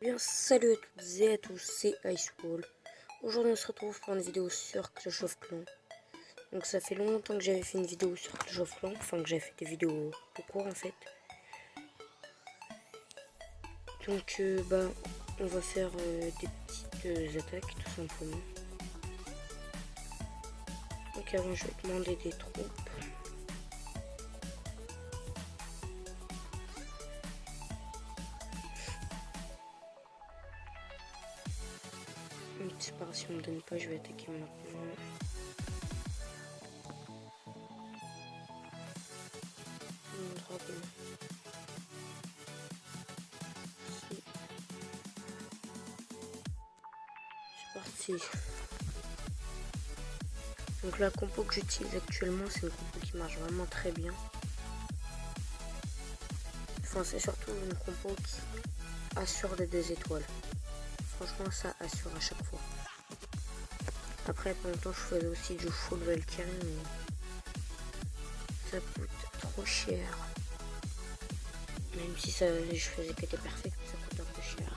Bien, salut à toutes et à tous, c'est Icewall. Aujourd'hui on se retrouve pour une vidéo sur Clash of Clans. Donc ça fait longtemps que j'avais fait une vidéo sur Clash of Clans, enfin que j'avais fait des vidéos tout court en fait. Donc on va faire des petites attaques tout simplement. Donc avant je vais demander des troupes. Une séparation me donne pas, je vais attaquer maintenant. Un dragon. Ici. C'est parti. Donc la compo que j'utilise actuellement, c'est une compo qui marche vraiment très bien. Enfin, c'est surtout une compo qui assure les 2 étoiles. Franchement, ça assure à chaque fois. Après, pendant longtemps, je faisais aussi du full Valkyrie, mais ça coûte trop cher. Même si je faisais que des perfects, ça coûte un peu cher.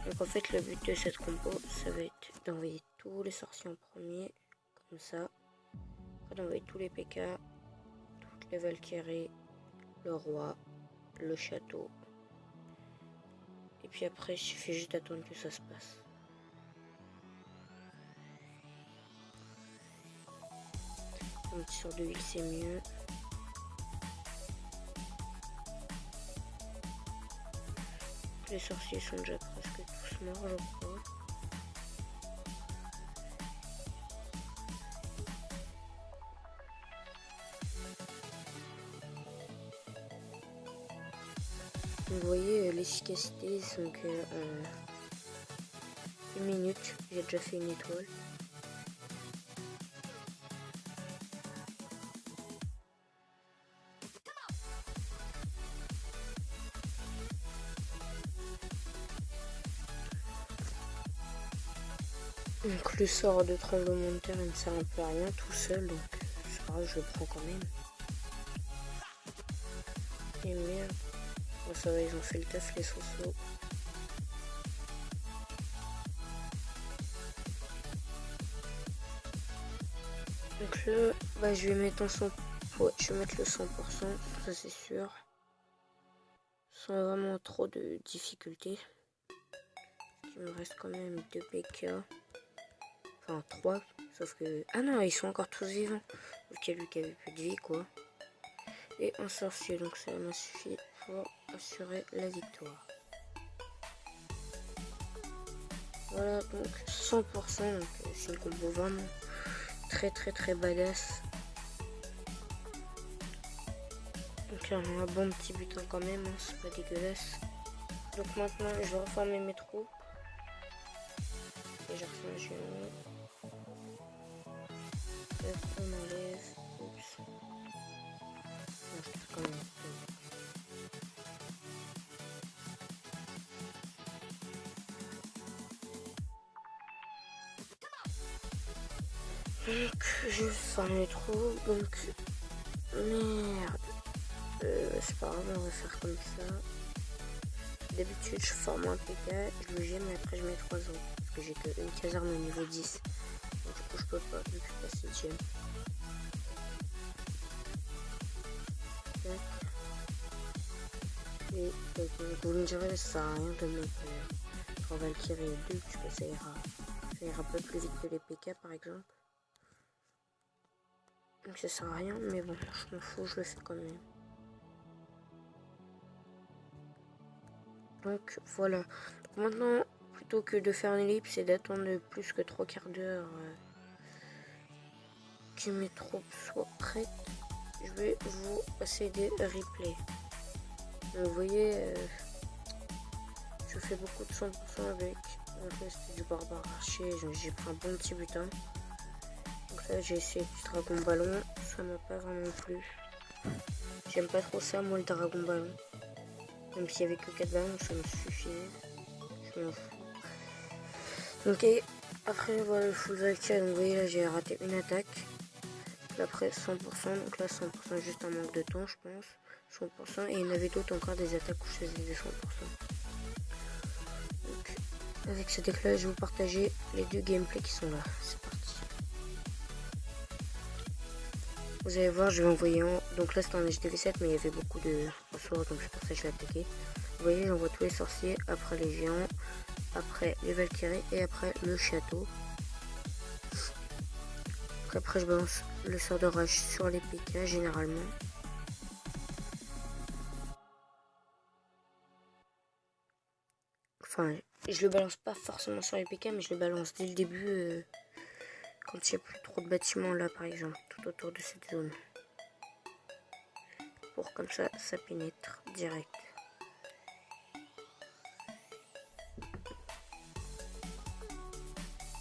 Donc en fait, le but de cette compo, ça va être d'envoyer tous les sorciers en premier, comme ça. Après, d'envoyer tous les PK, toutes les Valkyries, le roi, le château. Et puis après, il suffit juste d'attendre que ça se passe. Un petit sort de huile, c'est mieux. Les sorciers sont déjà presque tous morts, je crois. Vous voyez l'efficacité, donc en 1 minute, j'ai déjà fait une étoile. Donc le sort de tremblement de terre, il ne sert un peu à rien tout seul, donc c'est pas grave, je le prends quand même. Et merde, bon, ça va, ils ont fait le taf les sauceaux. Donc là, je vais mettre en 100%, ouais, je vais mettre le 100%, ça c'est sûr. Sans vraiment trop de difficultés. Il me reste quand même 2 PK. Enfin 3, sauf que... Ah non, ils sont encore tous vivants. Ok, lui qui avait plus de vie, quoi. Et un sorcier, donc ça m'a suffi pour assurer la victoire. Voilà, donc 100%, donc c'est une combo vraiment très badass. Donc là, on a un bon petit butin quand même, hein, c'est pas dégueulasse. Donc maintenant, je vais reformer mes troupes. Et j'ai refait un génie. On enlève. Oups. Non, je trouve quand même. Donc, je forme les trous. Donc, merde. C'est pas grave, on va faire comme ça. D'habitude, je forme un PK, je le gemme et après je mets 3 autres. Parce que j'ai qu'une caserne au niveau 10. Donc, du coup, je peux pas, vu que je suis pas 7ème. Et donc, vous me direz, ça sert à rien de mettre 3 Valkyries et 2, puisque ça ira un peu plus vite que les PK par exemple. Donc ça sert à rien, mais bon, je m'en fous, je le fais quand même. Donc voilà. Donc, maintenant, plutôt que de faire une ellipse et d'attendre plus que 3/4 d'heure que mes troupes soient prêtes, je vais vous passer des replays. Donc, vous voyez, je fais beaucoup de 100% avec. Donc là c'était du barbare archer, j'ai pris un bon petit butin. Donc là j'ai essayé du dragon ballon, ça m'a pas vraiment plu. J'aime pas trop ça moi le dragon ballon. Même s'il y avait que 4 ballons, ça me suffisait. Je m'en fous. Donc et après voilà le full Valkyrie, donc vous voyez là j'ai raté une attaque. Là, après 100%, donc là 100% juste un manque de temps je pense. 100% et il y en avait d'autres encore des attaques où je faisais des 100%. Avec ce deck là, je vais vous partager les 2 gameplays qui sont là. C'est parti. Vous allez voir, je vais envoyer en... Donc là c'était en HDV7 mais il y avait beaucoup de ressources, donc c'est pour ça que je l'ai attaqué. Vous voyez, j'envoie tous les sorciers, après les géants, après les Valkyries et après le château. Donc après je balance le sort de rage sur les PK généralement. Enfin, je le balance pas forcément sur les PK, mais je le balance dès le début quand il n'y a plus trop de bâtiments là par exemple, tout autour de cette zone. Pour comme ça pénètre direct.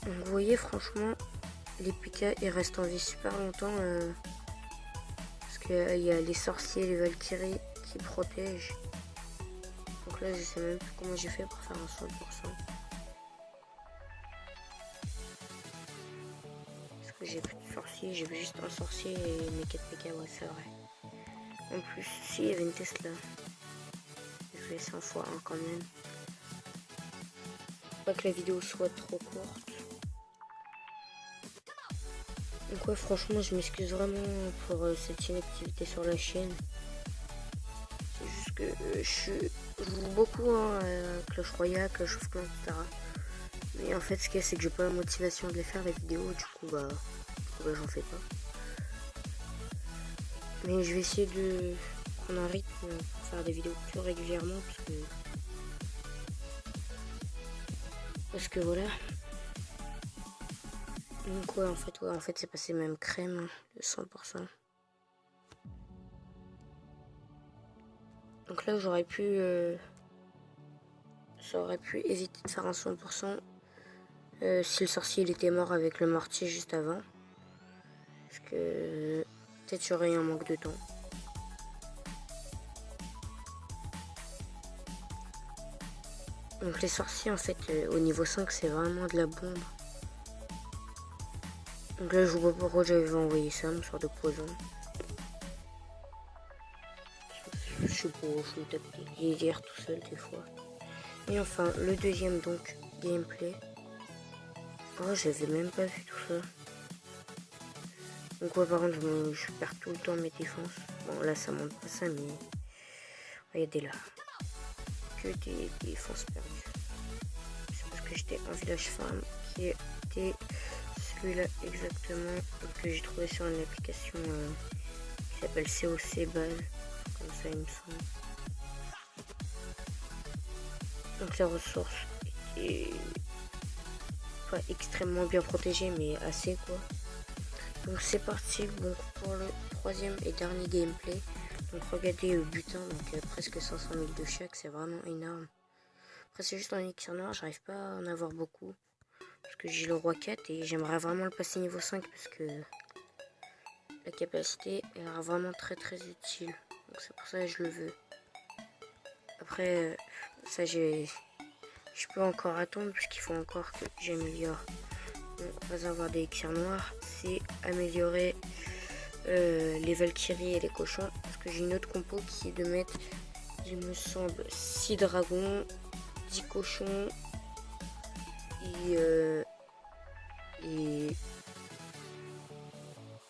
Donc vous voyez, franchement, les PK ils restent en vie super longtemps parce qu'il y a les sorciers, les Valkyries qui protègent. Donc là je sais même plus comment j'ai fait pour faire un 100%. Parce que j'ai plus de sorciers, j'ai juste un sorcier et mes 4 PK, ouais c'est vrai. En plus, si il y avait une Tesla, je fais 100 fois 1 quand même. Pas que la vidéo soit trop courte. Donc ouais, franchement, je m'excuse vraiment pour cette inactivité sur la chaîne. C'est juste que je joue beaucoup à Clash Royale, Clash of Clans, etc. Mais en fait, ce qu'il y a, c'est que j'ai pas la motivation de les faire, les vidéos. Du coup, bah j'en fais pas. Mais je vais essayer de prendre un rythme pour faire des vidéos plus régulièrement. Parce que voilà. Donc ouais, en fait c'est passé même crème de 100%. Donc là, ça aurait pu éviter de faire un 100% si le sorcier il était mort avec le mortier juste avant. Parce que peut-être j'aurais eu un manque de temps. Donc les sorciers en fait au niveau 5 c'est vraiment de la bombe. Donc là je vois pas pourquoi j'avais envoyé ça, une sorte de poison. Je sais pas, je me tape des délires tout seul des fois. Et enfin le deuxième donc gameplay. Oh, j'avais même pas vu tout ça. Donc ouais, par contre je perds tout le temps mes défenses. Bon là ça monte pas ça, mais regardez là. Que des défenses perdues. C'est parce que j'étais un village farm qui était celui-là exactement que j'ai trouvé sur une application qui s'appelle COC Base, comme ça il me semble. Donc la ressource est pas extrêmement bien protégée mais assez quoi. Donc c'est parti donc pour le troisième et dernier gameplay. Donc regardez le butin, donc presque 500 000 de chaque, c'est vraiment énorme. Après c'est juste en élixir noir, j'arrive pas à en avoir beaucoup. Parce que j'ai le roi 4 et j'aimerais vraiment le passer niveau 5 parce que la capacité elle est vraiment très utile. Donc c'est pour ça que je le veux. Après ça je peux encore attendre puisqu'il faut encore que j'améliore mon réservoir d'élixirs noirs. C'est améliorer les Valkyries et les cochons. Parce que j'ai une autre compo qui est de mettre, il me semble, 6 dragons, 10 cochons et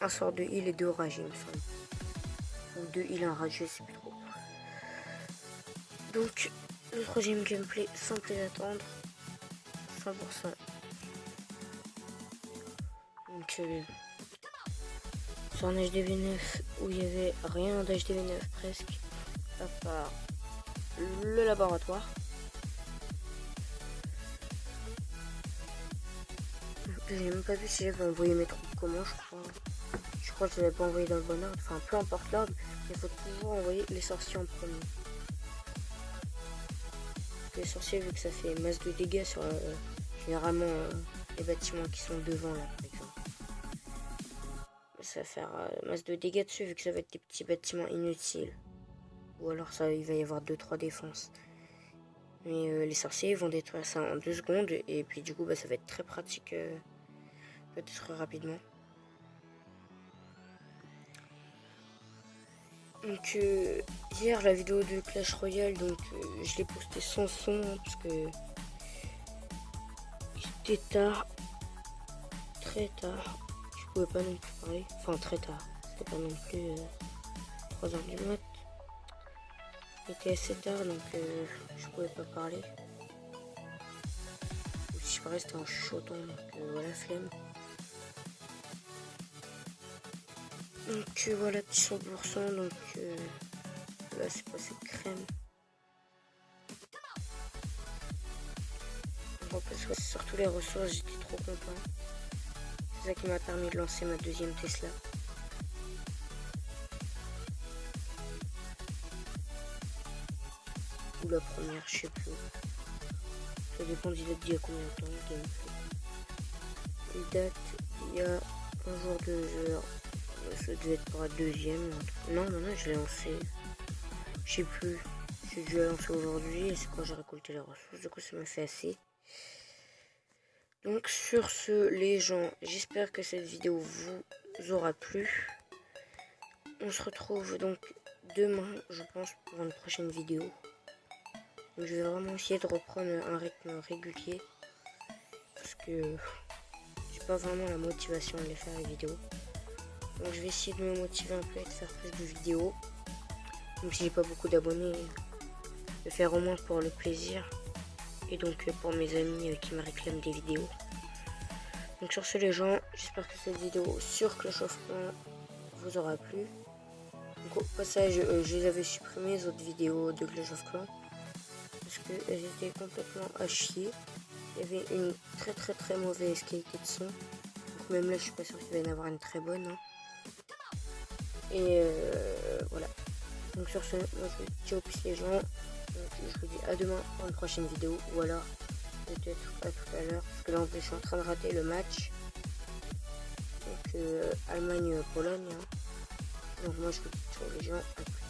un sort de heal et 2 rage, il me semble. Ou 2 heal et un rage, je sais plus trop. Donc, le troisième gameplay, sans plus attendre, 100%. Donc, sur un HDV9 où il y avait rien d'HDV9 presque, à part le laboratoire. J'ai même pas vu si j'avais envoyé mes troupes comment, je crois. Je crois que je l'avais pas envoyé dans le bon ordre. Enfin, peu importe l'ordre, il faut toujours envoyer les sorciers en premier. Les sorciers, vu que ça fait masse de dégâts sur généralement les bâtiments qui sont devant là, par exemple. Ça va faire masse de dégâts dessus, vu que ça va être des petits bâtiments inutiles. Ou alors il va y avoir 2-3 défenses. Mais les sorciers vont détruire ça en 2 secondes. Et puis du coup, ça va être très pratique. Peut-être rapidement. Donc hier la vidéo de Clash Royale, donc je l'ai postée sans son parce que était tard, très tard. Je pouvais pas non plus parler. Enfin très tard. C'était pas non plus 3 heures du mat. Il était assez tard donc je pouvais pas parler. Ou si je parlais c'était en chuchotant donc voilà flemme. Donc voilà petit 100% donc là c'est passé crème. En plus ouais, sur tous les ressources j'étais trop content. C'est ça qui m'a permis de lancer ma deuxième Tesla. Ou la première, je sais plus. Ça dépend d'il a dit à combien de temps le gameplay. Il date il y a un jour, 2 heures. Ça devait être pour la deuxième. Non, maintenant je l'ai lancé. Je sais plus. J'ai dû la lancer aujourd'hui et c'est quand j'ai récolté les ressources. Du coup, ça m'a fait assez. Donc, sur ce, les gens, j'espère que cette vidéo vous aura plu. On se retrouve donc demain, je pense, pour une prochaine vidéo. Donc, je vais vraiment essayer de reprendre un rythme régulier. Parce que j'ai pas vraiment la motivation de les faire les vidéos. Donc je vais essayer de me motiver un peu et de faire plus de vidéos. Même si j'ai pas beaucoup d'abonnés, de faire au moins pour le plaisir. Et donc pour mes amis qui me réclament des vidéos. Donc sur ce les gens, j'espère que cette vidéo sur Clash of Clans vous aura plu. Donc au passage, je les avais supprimé les autres vidéos de Clash of Clans. Parce qu'elles étaient complètement à chier. Il y avait une très mauvaise qualité de son. Donc même là je suis pas sûr qu'il va y en avoir une très bonne. Hein. Et voilà. Donc sur ce, moi je vous dis ciao plus les gens. Donc je vous dis à demain pour une prochaine vidéo. Ou alors peut-être à tout à l'heure. Parce que là en plus je suis en train de rater le match. Donc Allemagne-Pologne. Hein. Donc moi je vous dis ciao les gens. À plus.